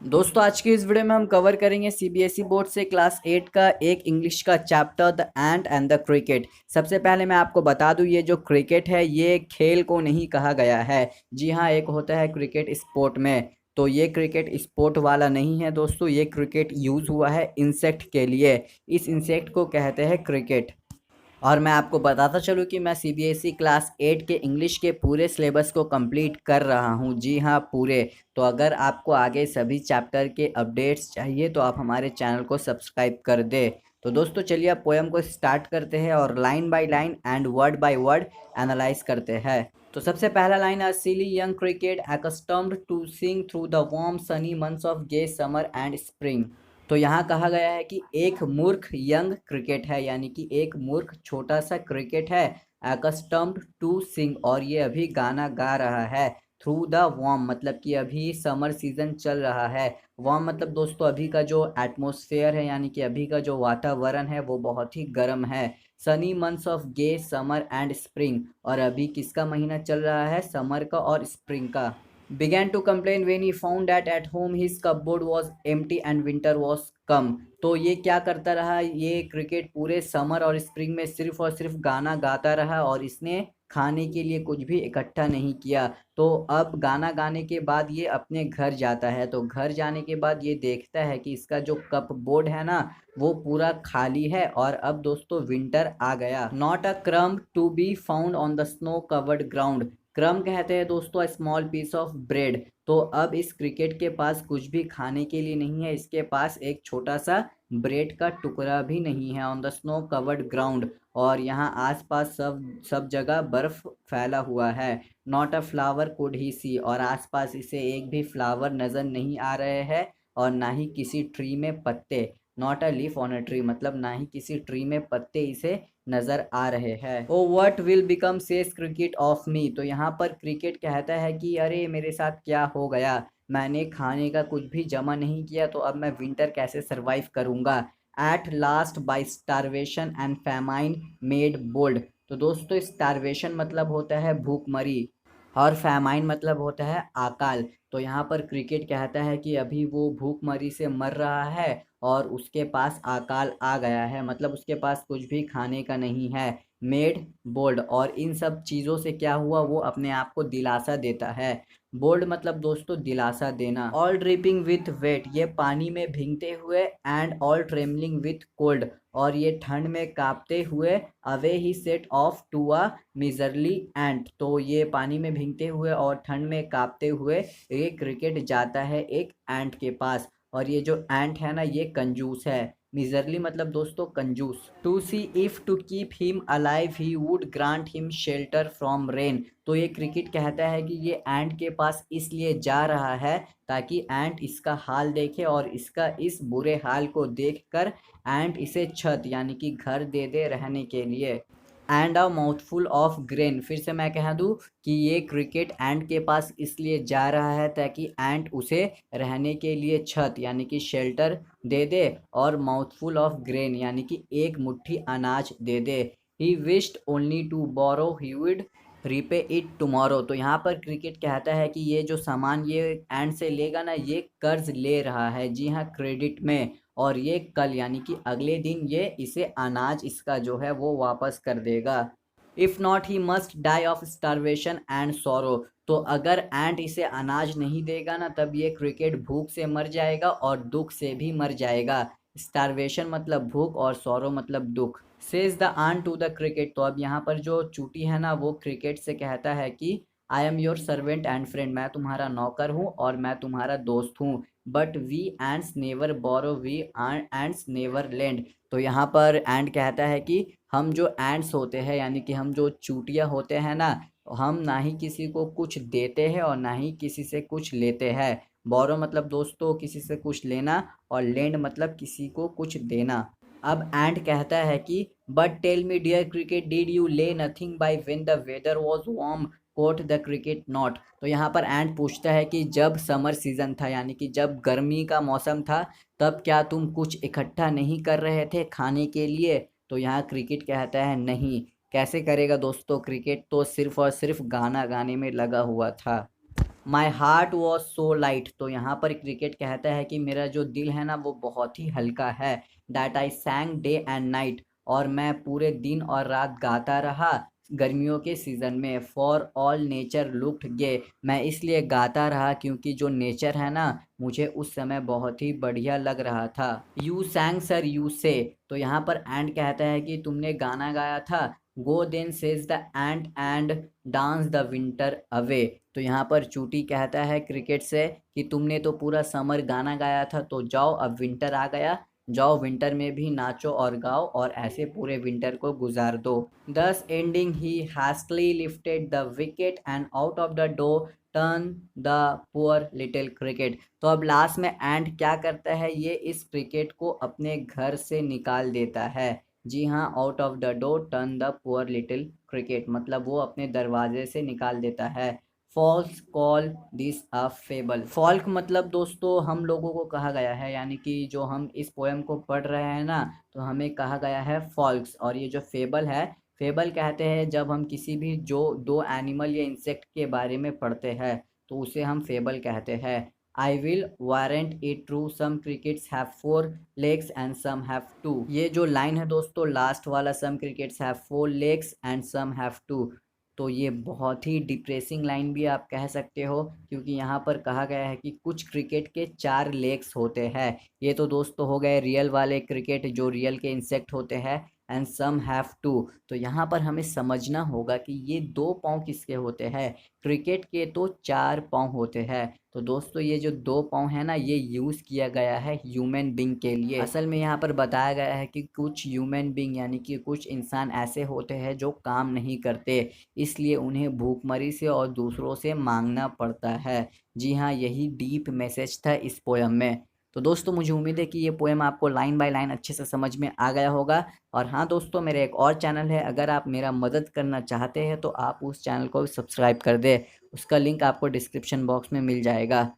दोस्तों आज की इस वीडियो में हम कवर करेंगे सीबीएसई बोर्ड से क्लास 8 का एक इंग्लिश का chapter the ant and the cricket. सबसे पहले मैं आपको बता दूं, ये जो क्रिकेट है ये खेल को नहीं कहा गया है। जी हाँ, एक होता है क्रिकेट स्पोर्ट में, तो ये क्रिकेट स्पोर्ट वाला नहीं है दोस्तों। ये क्रिकेट यूज़ हुआ है इंसेक्ट के लिए, इस इंसेक्ट को कहते हैं क्रिकेट। और मैं आपको बताता चलूँ कि मैं सीबीएसई क्लास 8 के इंग्लिश के पूरे सिलेबस को कंप्लीट कर रहा हूँ। जी हाँ, पूरे। तो अगर आपको आगे सभी चैप्टर के अपडेट्स चाहिए तो आप हमारे चैनल को सब्सक्राइब कर दे। तो दोस्तों चलिए अब पोएम को स्टार्ट करते हैं और line by line and word by word analyse करते हैं। तो सबसे पहला लाइन है, silly young cricket accustomed to sing through the warm sunny months of gay summer and spring. तो यहाँ कहा गया है कि एक मूर्ख यंग क्रिकेट है, यानी कि एक मूर्ख छोटा सा क्रिकेट है। accustomed टू सिंग, और ये अभी गाना गा रहा है। थ्रू द वार्म मतलब कि अभी समर सीजन चल रहा है। वार्म मतलब दोस्तों अभी का जो एटमॉस्फेयर है, यानी कि अभी का जो वातावरण है वो बहुत ही गर्म है। Sunny months of gay summer and spring, और अभी किसका महीना चल रहा है? समर का और स्प्रिंग का। began to complain when he found that at home his cupboard was empty and winter was come। तो ये क्या करता रहा? ये क्रिकेट पूरे समर और स्प्रिंग में सिर्फ और सिर्फ गाना गाता रहा और इसने खाने के लिए कुछ भी इकट्ठा नहीं किया। तो अब गाना गाने के बाद ये अपने घर जाता है, तो घर जाने के बाद ये देखता है कि इसका जो कप बोर्ड है ना वो पूरा खाली है। और अब दोस्तों विंटर आ गया। Not a crumb to be found on the snow covered ground. Crumb कहते हैं दोस्तों स्मॉल पीस ऑफ ब्रेड। तो अब इस क्रिकेट के पास कुछ भी खाने के लिए नहीं है, इसके पास एक छोटा सा ब्रेड का टुकड़ा भी नहीं है। On the snow covered ground, और यहाँ आसपास सब सब जगह बर्फ फैला हुआ है। Not a flower could he see, और आसपास इसे एक भी फ्लावर नजर नहीं आ रहे हैं, और ना ही किसी ट्री में पत्ते। Not a leaf on a tree मतलब ना ही किसी ट्री में पत्ते इसे नजर आ रहे हैं। Oh what will become says cricket of me. तो यहाँ पर क्रिकेट कहता है कि अरे मेरे साथ क्या हो गया, मैंने खाने का कुछ भी जमा नहीं किया, तो अब मैं विंटर कैसे सरवाइव करूंगा। At last by starvation and famine made bold. तो दोस्तों स्टारवेशन मतलब होता है भूखमरी, और फैमाइन मतलब होता है अकाल। तो यहाँ पर क्रिकेट कहता है कि अभी वो भूखमरी से मर रहा है और उसके पास अकाल आ गया है, मतलब उसके पास कुछ भी खाने का नहीं है। मेड बोल्ड, और इन सब चीज़ों से क्या हुआ, वो अपने आप को दिलासा देता है। बोल्ड मतलब दोस्तों दिलासा देना। ऑल ड्रिपिंग विथ वेट, ये पानी में भीगते हुए। And all trembling with cold, और ये ठंड में कांपते हुए। Away he set off to a miserly ant, तो ये पानी में भीगते हुए और ठंड में कांपते हुए ये क्रिकेट जाता है एक एंट के पास। और ये जो एंट है ना ये कंजूस है। मिजरली मतलब दोस्तों कंजूस। To see if to keep him alive he would grant him shelter from rain. तो ये क्रिकेट कहता है कि ये एंट के पास इसलिए जा रहा है ताकि एंट इसका हाल देखे, और इसका इस बुरे हाल को देखकर एंट इसे छत यानी कि घर दे दे रहने के लिए। And a mouthful of grain, फिर से मैं कह दूं कि ये क्रिकेट एंट के पास इसलिए जा रहा है ताकि एंट उसे रहने के लिए छत यानी कि शेल्टर दे दे, और माउथफुल ऑफ ग्रेन यानी कि एक मुट्ठी अनाज दे दे। He wished only to borrow he would repay it tomorrow. तो यहाँ पर क्रिकेट कहता है कि ये जो सामान ये एंड से लेगा ना ये कर्ज ले रहा है, जी हाँ क्रेडिट में, और ये कल यानी कि अगले दिन ये इसे अनाज इसका जो है वो वापस कर देगा। If not he must die of starvation and sorrow. तो अगर एंट इसे अनाज नहीं देगा ना तब ये क्रिकेट भूख से मर जाएगा और दुख से भी मर जाएगा। स्टारवेशन मतलब भूख और सोरो मतलब दुख। Says the ant to the cricket, तो अब यहाँ पर जो चूटी है ना वो क्रिकेट से कहता है कि I am your servant and friend, मैं तुम्हारा नौकर हूँ और मैं तुम्हारा दोस्त हूँ। But we ants never borrow we ants never lend. तो यहाँ पर एंड कहता है कि हम जो एंड्स होते हैं यानी कि हम जो चूटिया होते हैं ना, हम ना ही किसी को कुछ देते हैं और ना ही किसी से कुछ लेते हैं। बोरो मतलब दोस्तों किसी से कुछ लेना, और लेंड मतलब किसी को कुछ देना। अब एंड कहता है कि but tell me dear cricket did you lay nothing by when the weather was warm quoth the cricket not. तो यहाँ पर एंड पूछता है कि जब समर सीजन था यानी कि जब गर्मी का मौसम था तब क्या तुम कुछ इकट्ठा नहीं कर रहे थे खाने के लिए। तो यहाँ क्रिकेट कहता है नहीं। कैसे करेगा दोस्तों, क्रिकेट तो सिर्फ और सिर्फ गाना गाने में लगा हुआ था। My heart was so light, तो यहाँ पर क्रिकेट कहता है कि मेरा जो दिल है ना वो बहुत ही हल्का है। That I सैंग day and night, और मैं पूरे दिन और रात गाता रहा गर्मियों के सीज़न में। फॉर ऑल नेचर लुक्ड गे, मैं इसलिए गाता रहा क्योंकि जो नेचर है ना मुझे उस समय बहुत ही बढ़िया लग रहा था। यू सैंग सर यू से, तो यहाँ पर एंड कहता है कि तुमने गाना गाया था। Go then says the ant dance the winter away, तो यहाँ पर चूटी कहता है क्रिकेट से कि तुमने तो पूरा समर गाना गाया था, तो जाओ अब विंटर आ गया, जाओ विंटर में भी नाचो और गाओ और ऐसे पूरे विंटर को गुजार दो। Thus ending he hastily lifted the wicket and out of the door turned the poor little cricket, तो अब लास्ट में एंड क्या करता है, ये इस क्रिकेट को अपने घर से निकाल देता है। जी हाँ, out of the door turn the poor little cricket, मतलब वो अपने दरवाजे से निकाल देता है। Folks call this a fable, folk मतलब दोस्तों हम लोगों को कहा गया है, यानी कि जो हम इस पोएम को पढ़ रहे हैं ना तो हमें कहा गया है फॉल्क्स। और ये जो फेबल है, फेबल कहते हैं जब हम किसी भी जो दो एनिमल या इंसेक्ट के बारे में पढ़ते हैं तो उसे हम फेबल कहते हैं। I will warrant it true some crickets have 4 legs and some have 2, ये जो लाइन है दोस्तों लास्ट वाला, some crickets have 4 legs and some have 2, तो ये बहुत ही डिप्रेसिंग लाइन भी आप कह सकते हो, क्योंकि यहाँ पर कहा गया है कि कुछ क्रिकेट के 4 legs होते हैं। ये तो दोस्तों हो गए रियल वाले क्रिकेट जो रियल के इंसेक्ट होते हैं। एंड सम हैव 2, तो यहाँ पर हमें समझना होगा कि ये 2 पाँव किसके होते हैं। क्रिकेट के तो 4 पाँव होते हैं। तो दोस्तों ये जो 2 पाँव है ना ये यूज़ किया गया है ह्यूमन बींग के लिए। असल में यहाँ पर बताया गया है कि कुछ ह्यूमन बींग यानी कि कुछ इंसान ऐसे होते हैं जो काम नहीं करते, इसलिए उन्हें भूखमरी से और दूसरों से मांगना पड़ता है। जी हाँ, यही डीप मैसेज था इस पोएम में। तो दोस्तों मुझे उम्मीद है कि ये पोएम आपको लाइन बाय लाइन अच्छे से समझ में आ गया होगा। और हाँ दोस्तों, मेरा एक और चैनल है, अगर आप मेरा मदद करना चाहते हैं तो आप उस चैनल को सब्सक्राइब कर दें, उसका लिंक आपको डिस्क्रिप्शन बॉक्स में मिल जाएगा।